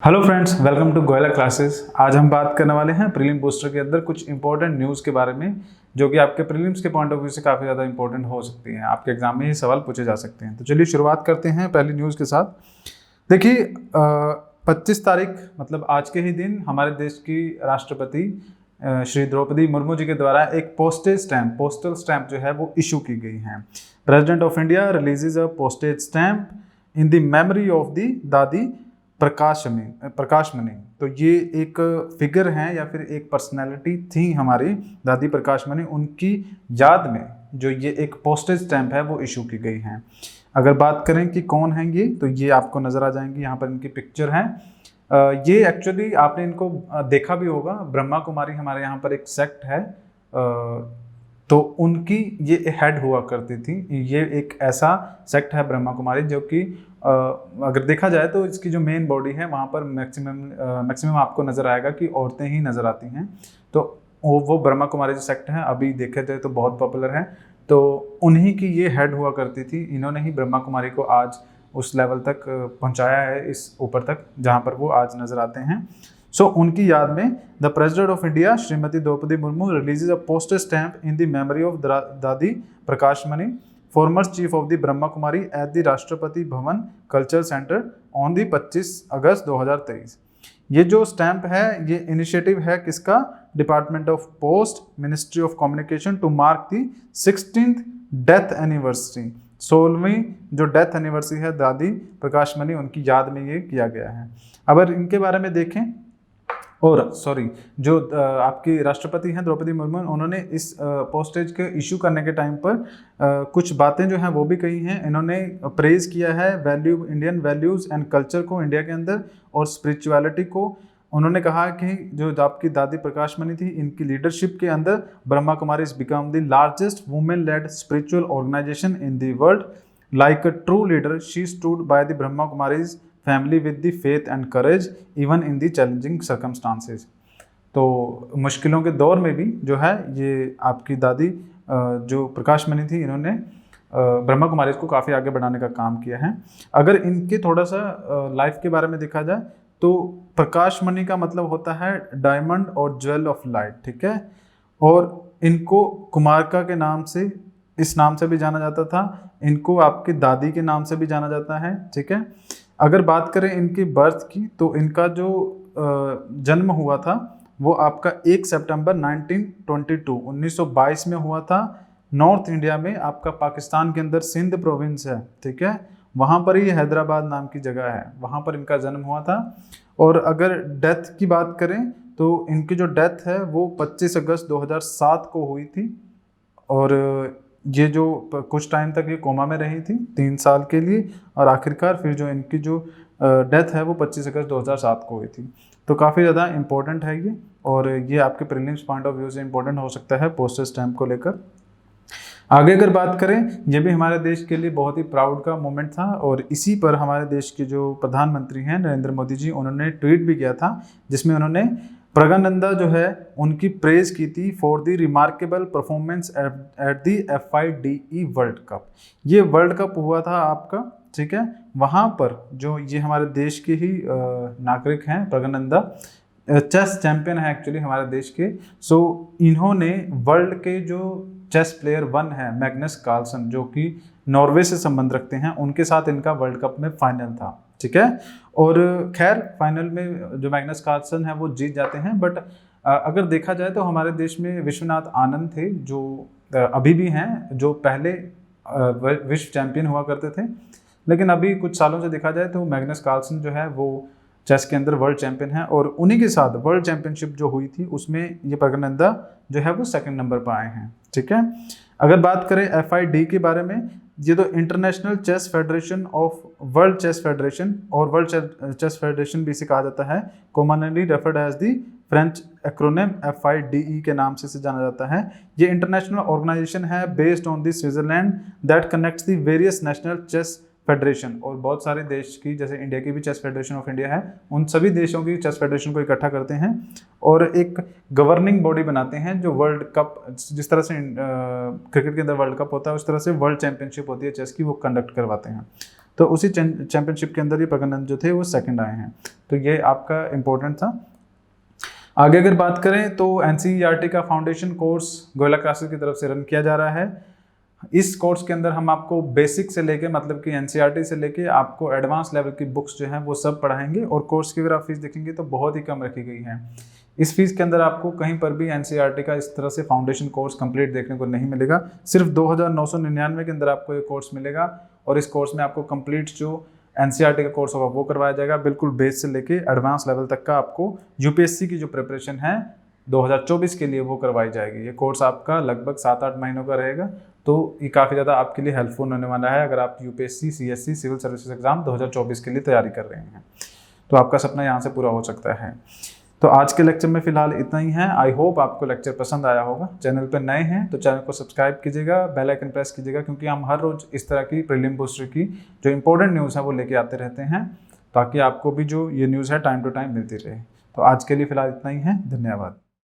Hello friends, welcome to Goyla classes. आज हम बात करने वाले हैं प्रीलिम बूस्टर के अंदर कुछ इंपॉर्टेंट न्यूज़ के बारे में, जो कि आपके प्रीलिम्स के पॉइंट ऑफ व्यू से काफ़ी ज़्यादा इंपॉर्टेंट हो सकती हैं। आपके एग्जाम में ये सवाल पूछे जा सकते हैं। तो चलिए शुरुआत करते हैं पहली न्यूज़ के साथ। देखिए, 25 तारीख मतलब आज के ही दिन हमारे देश की राष्ट्रपति श्री द्रौपदी मुर्मू जी के द्वारा एक पोस्टल स्टैंप जो है वो इशू की गई है। President of India releases a postage stamp in the memory of the दादी प्रकाशमणि। तो ये एक फिगर हैं या फिर एक पर्सनैलिटी थी हमारी दादी प्रकाशमणि, उनकी याद में जो ये एक पोस्टेज स्टैंप है वो इशू की गई है। अगर बात करें कि कौन है ये, तो ये आपको नज़र आ जाएंगी, यहाँ पर इनकी पिक्चर है। ये एक्चुअली आपने इनको देखा भी होगा, ब्रह्मा कुमारी हमारे यहाँ पर एक सेक्ट है, तो उनकी ये हेड हुआ करती थी। ये एक ऐसा सेक्ट है ब्रह्मा कुमारी जो कि अगर देखा जाए तो इसकी जो मेन बॉडी है वहाँ पर मैक्सिमम आपको नज़र आएगा कि औरतें ही नज़र आती हैं। तो वो ब्रह्मा कुमारी जो सेक्ट है अभी देखे जाए तो बहुत पॉपुलर है, तो उन्हीं की ये हेड हुआ करती थी। इन्होंने ही ब्रह्मा कुमारी को आज उस लेवल तक पहुँचाया है, इस ऊपर तक जहाँ पर वो आज नज़र आते हैं। सो उनकी याद में the president of India Shrimati Droupadi Murmu releases a postal stamp in the memory of Dadi Prakashmani, former chief of the Brahma Kumari at the Rashtrapati Bhavan culture centre on the 25 August 2023। ये जो स्टैंप है ये इनिशिएटिव है किसका? Department of post, ministry of communication, to mark the 16th death anniversary. 16वीं जो death anniversary है दादी प्रकाशमणि, उनकी याद में ये किया गया है। अगर इनके बारे में देखें, और जो आपकी राष्ट्रपति हैं द्रौपदी मुर्मू, उन्होंने इस पोस्टेज के इशू करने के टाइम पर कुछ बातें जो हैं वो भी कही हैं। इन्होंने प्रेज किया है इंडियन वैल्यूज़ एंड कल्चर को इंडिया के अंदर, और स्पिरिचुअलिटी को। उन्होंने कहा कि जो आपकी दादी प्रकाशमणि थी, इनकी लीडरशिप के अंदर Brahma Kumaris become the largest women led spiritual organisation in the world. Like a true leader she stood by the Brahma Kumaris family with the faith and courage even in the challenging circumstances. तो मुश्किलों के दौर में भी जो है ये आपकी दादी जो प्रकाशमणि थी, इन्होंने ब्रह्मा कुमारीज को काफ़ी आगे बढ़ाने का काम किया है। अगर इनके थोड़ा सा लाइफ के बारे में देखा जाए तो प्रकाशमणि का मतलब होता है डायमंड और ज्वेल ऑफ लाइट, ठीक है। और इनको कुमारका के नाम से, इस नाम से भी जाना जाता था। इनको आपकी दादी के नाम से भी जाना जाता है, ठीक है। अगर बात करें इनकी बर्थ की, तो इनका जो जन्म हुआ था वो आपका 1 सितंबर 1922 में हुआ था। नॉर्थ इंडिया में आपका पाकिस्तान के अंदर सिंध प्रोविंस है, ठीक है, वहाँ पर ही हैदराबाद नाम की जगह है, वहाँ पर इनका जन्म हुआ था। और अगर डेथ की बात करें तो इनकी जो डेथ है वो 25 अगस्त 2007 को हुई थी। और ये जो कुछ टाइम तक ये कोमा में रही थी 3 साल के लिए, और आखिरकार फिर जो इनकी जो डेथ है वो 25 अगस्त 2007 को हुई थी। तो काफ़ी ज़्यादा इम्पोर्टेंट है ये, और ये आपके प्रीलिम्स पॉइंट ऑफ व्यू से इम्पोर्टेंट हो सकता है पोस्टल स्टैंप को लेकर। आगे अगर बात करें, ये भी हमारे देश के लिए बहुत ही प्राउड का मोमेंट था, और इसी पर हमारे देश के जो प्रधानमंत्री हैं नरेंद्र मोदी जी, उन्होंने ट्वीट भी किया था जिसमें उन्होंने प्रज्ञानंदा जो है उनकी प्रेज की थी for the remarkable performance at the FIDE world cup. ये वर्ल्ड कप हुआ था आपका, ठीक है। वहाँ पर जो ये हमारे देश के ही नागरिक हैं, प्रज्ञानंदा चेस चैंपियन है एक्चुअली हमारे देश के। सो इन्होंने वर्ल्ड के जो चेस प्लेयर 1 है मैग्नस कार्लसन, जो कि नॉर्वे से संबंध रखते हैं, उनके साथ इनका वर्ल्ड कप में फाइनल था, ठीक है। और खैर फाइनल में जो मैग्नस कार्लसन है वो जीत जाते हैं। बट अगर देखा जाए तो हमारे देश में विश्वनाथ आनंद थे, जो अभी भी हैं, जो पहले विश्व चैंपियन हुआ करते थे। लेकिन अभी कुछ सालों से देखा जाए तो मैग्नस कार्लसन जो है वो चेस के अंदर वर्ल्ड चैंपियन है, और उन्हीं के साथ वर्ल्ड चैंपियनशिप जो हुई थी उसमें ये प्रज्ञानंदा जो है वो 2nd नंबर पर आए हैं, ठीक है। अगर बात करें FID के बारे में, ये तो international chess federation of world chess federation, और वर्ल्ड चेस फेडरेशन भी इसे कहा जाता है, commonly referred as the French acronym FIDE के नाम से जाना जाता है। ये इंटरनेशनल ऑर्गेनाइजेशन है based on the Switzerland that connects the various national chess federation, और बहुत सारे देश की, जैसे इंडिया की भी चेस फेडरेशन ऑफ इंडिया है, उन सभी देशों की चेस फेडरेशन को इकट्ठा करते हैं और एक गवर्निंग बॉडी बनाते हैं, जो वर्ल्ड कप, जिस तरह से क्रिकेट के अंदर वर्ल्ड कप होता है उस तरह से वर्ल्ड चैंपियनशिप होती है चेस की, वो कंडक्ट करवाते हैं। तो उसी चैंपियनशिप के अंदर ये प्रगनंद जो थे वो सेकंड आए हैं। तो ये आपका इम्पोर्टेंट था। आगे अगर बात करें तो एनसीईआरटी का फाउंडेशन कोर्स गोयला क्लासेस की तरफ से रन किया जा रहा है। इस कोर्स के अंदर हम आपको बेसिक से लेके मतलब कि एनसीईआरटी से लेके आपको एडवांस लेवल की बुक्स जो हैं वो सब पढ़ाएंगे। और कोर्स की अगर आप फीस देखेंगे तो बहुत ही कम रखी गई है। इस फीस के अंदर आपको कहीं पर भी एनसीईआरटी का इस तरह से फाउंडेशन कोर्स कंप्लीट देखने को नहीं मिलेगा। सिर्फ 2999 के अंदर आपको ये कोर्स मिलेगा और इस कोर्स में आपको कंप्लीट जो एनसीईआरटी का कोर्स होगा वो करवाया जाएगा। बिल्कुल बेस से लेके एडवांस लेवल तक का आपको यूपीएससी की जो प्रिपरेशन है 2024 के लिए वो करवाई जाएगी। ये कोर्स आपका लगभग 7-8 महीनों का रहेगा। तो ये काफ़ी ज़्यादा आपके लिए हेल्पफुल होने वाला है अगर आप UPSC, CSC, civil services exam 2024 के लिए तैयारी कर रहे हैं। तो आपका सपना यहाँ से पूरा हो सकता है। तो आज के लेक्चर में फिलहाल इतना ही है। आई होप आपको लेक्चर पसंद आया होगा। चैनल पर नए हैं तो चैनल को सब्सक्राइब कीजिएगा, बेल आइकन प्रेस कीजिएगा, क्योंकि हम हर रोज इस तरह की प्रीलिम बूस्टर की जो इंपॉर्टेंट न्यूज़ है वो लेके आते रहते हैं, ताकि आपको भी जो ये न्यूज़ है टाइम टू टाइम मिलती रहे। तो आज के लिए फिलहाल इतना ही है। धन्यवाद।